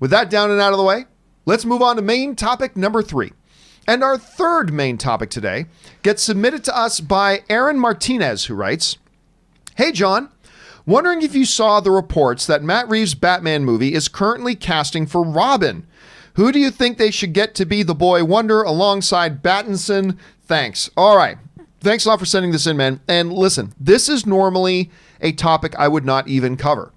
With that down and out of the way, let's move on to main topic number 3. And our third main topic today gets submitted to us by Aaron Martinez, who writes, "Hey, John. Wondering if you saw the reports that Matt Reeves' Batman movie is currently casting for Robin. Who do you think they should get to be the boy wonder alongside Battinson? Thanks." All right. Thanks a lot for sending this in, man. And listen, this is normally a topic I would not even cover.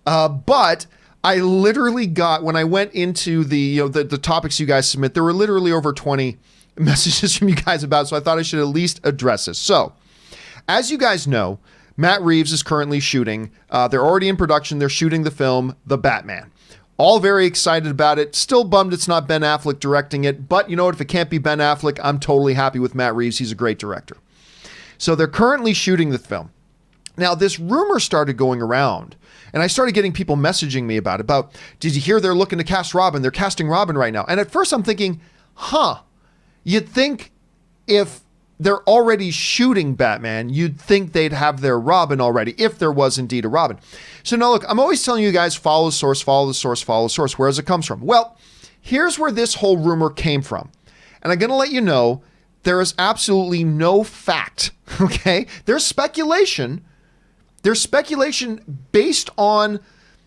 But I literally got, when I went into the topics you guys submit, there were literally over 20 messages from you guys about it, so I thought I should at least address this. So, as you guys know, Matt Reeves is currently shooting. They're already in production. They're shooting the film, The Batman. All very excited about it. Still bummed it's not Ben Affleck directing it. But you know what? If it can't be Ben Affleck, I'm totally happy with Matt Reeves. He's a great director. So they're currently shooting the film. Now, this rumor started going around, and I started getting people messaging me about, did you hear they're looking to cast Robin? They're casting Robin right now. And at first I'm thinking, you'd think if they're already shooting Batman, you'd think they'd have their Robin already, if there was indeed a Robin. So now look, I'm always telling you guys, follow the source, follow the source, follow the source. Where does it come from? Well, here's where this whole rumor came from. And I'm going to let you know, there is absolutely no fact, okay? There's speculation. There's speculation based on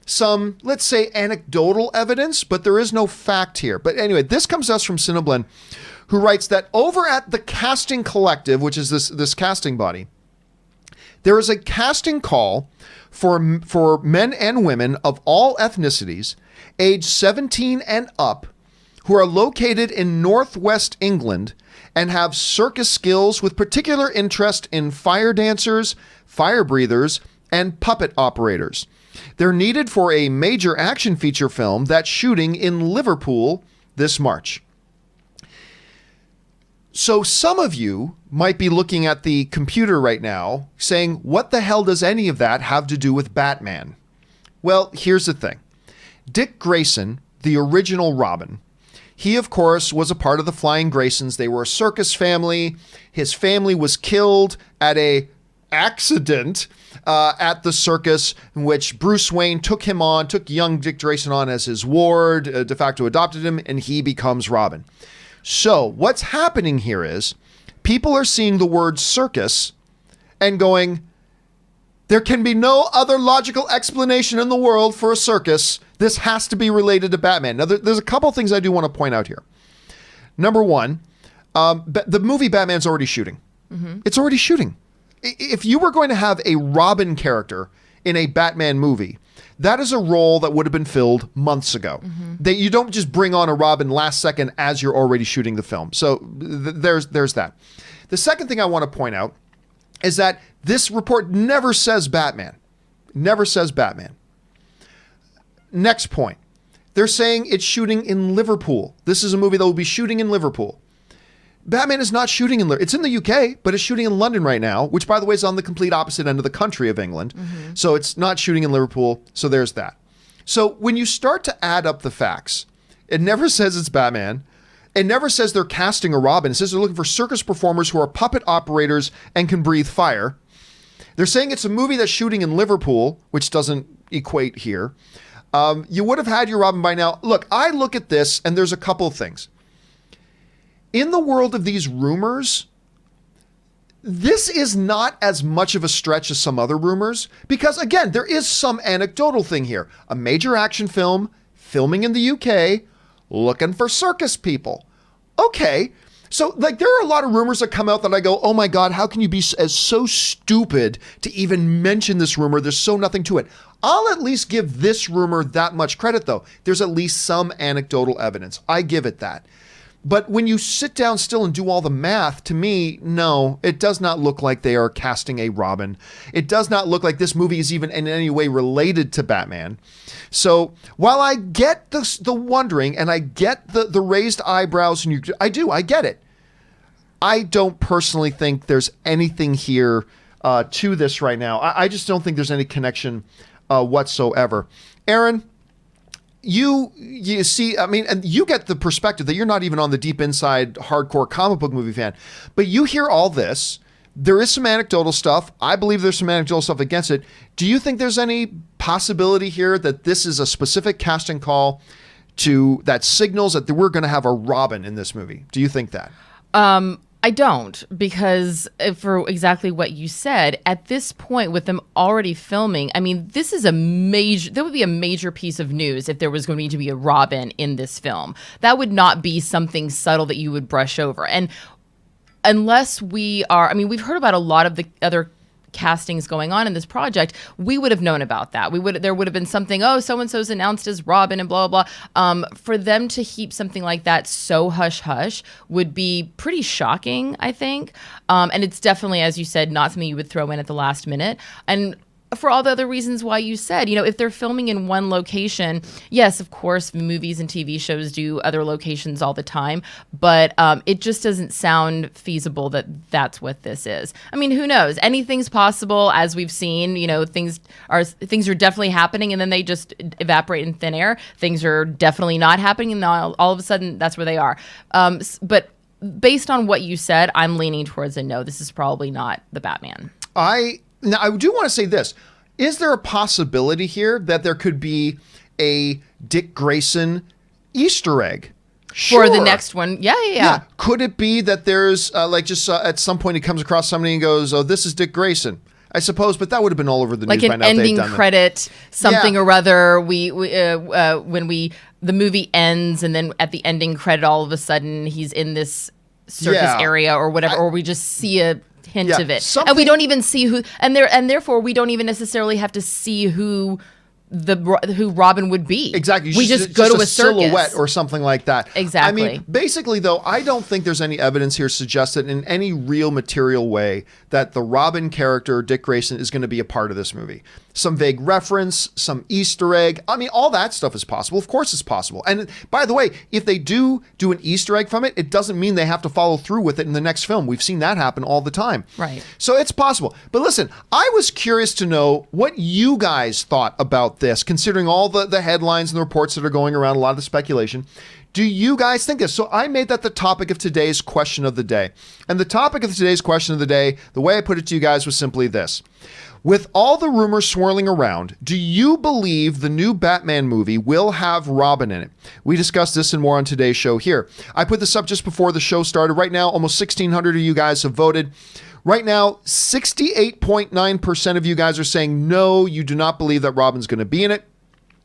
some, let's say, anecdotal evidence, but there is no fact here. But anyway, this comes to us from Cineblend, who writes that over at the Casting Collective, which is this casting body, there is a casting call for men and women of all ethnicities, age 17 and up, who are located in Northwest England and have circus skills with particular interest in fire dancers, fire breathers, and puppet operators. They're needed for a major action feature film that's shooting in Liverpool this March. So some of you might be looking at the computer right now saying, what the hell does any of that have to do with Batman? Well, here's the thing. Dick Grayson, the original Robin, he, of course, was a part of the Flying Graysons. They were a circus family. His family was killed at a accident at the circus, in which Bruce Wayne took young Dick Grayson on as his ward, de facto adopted him, and he becomes Robin. So what's happening here is people are seeing the word circus and going, there can be no other logical explanation in the world for a circus. This has to be related to Batman. Now, there's a couple things I do want to point out here. Number one, the movie Batman's already shooting. Mm-hmm. It's already shooting. If you were going to have a Robin character in a Batman movie, that is a role that would have been filled months ago. Mm-hmm. That you don't just bring on a Robin last second as you're already shooting the film. So there's that. The second thing I want to point out is that this report never says Batman. Never says Batman. Next point. They're saying it's shooting in Liverpool. This is a movie that will be shooting in Liverpool. Batman is not shooting in Liverpool. It's in the UK, but it's shooting in London right now, which, by the way, is on the complete opposite end of the country of England. Mm-hmm. So it's not shooting in Liverpool. So there's that. So when you start to add up the facts, it never says it's Batman. It never says they're casting a Robin. It says they're looking for circus performers who are puppet operators and can breathe fire. They're saying it's a movie that's shooting in Liverpool, which doesn't equate here. You would have had your Robin by now. Look, I look at this, and there's a couple of things. In the world of these rumors, this is not as much of a stretch as some other rumors, because again, there is some anecdotal thing here. A major action film, filming in the UK, looking for circus people. Okay, so like there are a lot of rumors that come out that I go, oh my God, how can you be so stupid to even mention this rumor? There's so nothing to it. I'll at least give this rumor that much credit though. There's at least some anecdotal evidence. I give it that. But when you sit down still and do all the math, to me, no, it does not look like they are casting a Robin. It does not look like this movie is even in any way related to Batman. So while I get the wondering and I get the raised eyebrows, and I get it. I don't personally think there's anything here to this right now. I just don't think there's any connection whatsoever. Aaron, you see, I mean, and you get the perspective that you're not even on the deep inside hardcore comic book movie fan, but you hear all this. there is some anecdotal stuff. I believe there's some anecdotal stuff against it. Do you think there's any possibility here that this is a specific casting call that signals that we're going to have a Robin in this movie? Do you think that? I don't, because for exactly what you said, at this point with them already filming, I mean, there would be a major piece of news if there was going to be a Robin in this film. That would not be something subtle that you would brush over. And unless we've heard about a lot of the other castings going on in this project, we would have known about that. There would have been something, so-and-so's announced as Robin and blah, blah, blah. For them to keep something like that so hush-hush would be pretty shocking, I think. And it's definitely, as you said, not something you would throw in at the last minute. And for all the other reasons why you said, if they're filming in one location, yes, of course, movies and TV shows do other locations all the time, but it just doesn't sound feasible that that's what this is. I mean, who knows? Anything's possible, as we've seen. Things are definitely happening, and then they just evaporate in thin air. Things are definitely not happening, and all of a sudden, that's where they are. But based on what you said, I'm leaning towards a no. This is probably not the Batman. Now, I do want to say this. Is there a possibility here that there could be a Dick Grayson Easter egg? Sure. For the next one. Yeah. Could it be that there's at some point he comes across somebody and goes, oh, this is Dick Grayson? I suppose, but that would have been all over the news by now. Like an ending credit, something or other. When the movie ends, and then at the ending credit, all of a sudden he's in this circus area or whatever, or we just see a hint of it, and we don't even see who, and therefore we don't even necessarily have to see who Robin would be. Exactly. We just go to a circus. Silhouette or something like that. Exactly. I mean, basically, though, I don't think there's any evidence here suggested in any real material way that the Robin character, Dick Grayson, is going to be a part of this movie. Some vague reference, some Easter egg. I mean, all that stuff is possible. Of course it's possible. And by the way, if they do an Easter egg from it, it doesn't mean they have to follow through with it in the next film. We've seen that happen all the time. Right. So it's possible. But listen, I was curious to know what you guys thought about this, considering all the headlines and the reports that are going around, a lot of the speculation. Do you guys think this? So I made that the topic of today's question of the day. And the topic of today's question of the day, the way I put it to you guys was simply this. With all the rumors swirling around, do you believe the new Batman movie will have Robin in it? We discussed this and more on today's show here. I put this up just before the show started. Right now, almost 1,600 of you guys have voted. Right now, 68.9% of you guys are saying, no, you do not believe that Robin's going to be in it.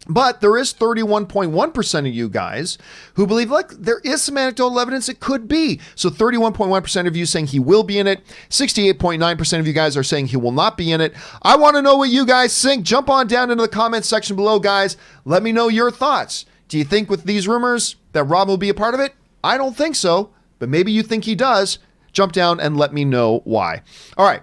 But there is 31.1% of you guys who believe, look, there is some anecdotal evidence it could be. So 31.1% of you saying he will be in it. 68.9% of you guys are saying he will not be in it. I want to know what you guys think. Jump on down into the comments section below, guys. Let me know your thoughts. Do you think with these rumors that Rob will be a part of it? I don't think so, but maybe you think he does. Jump down and let me know why. All right.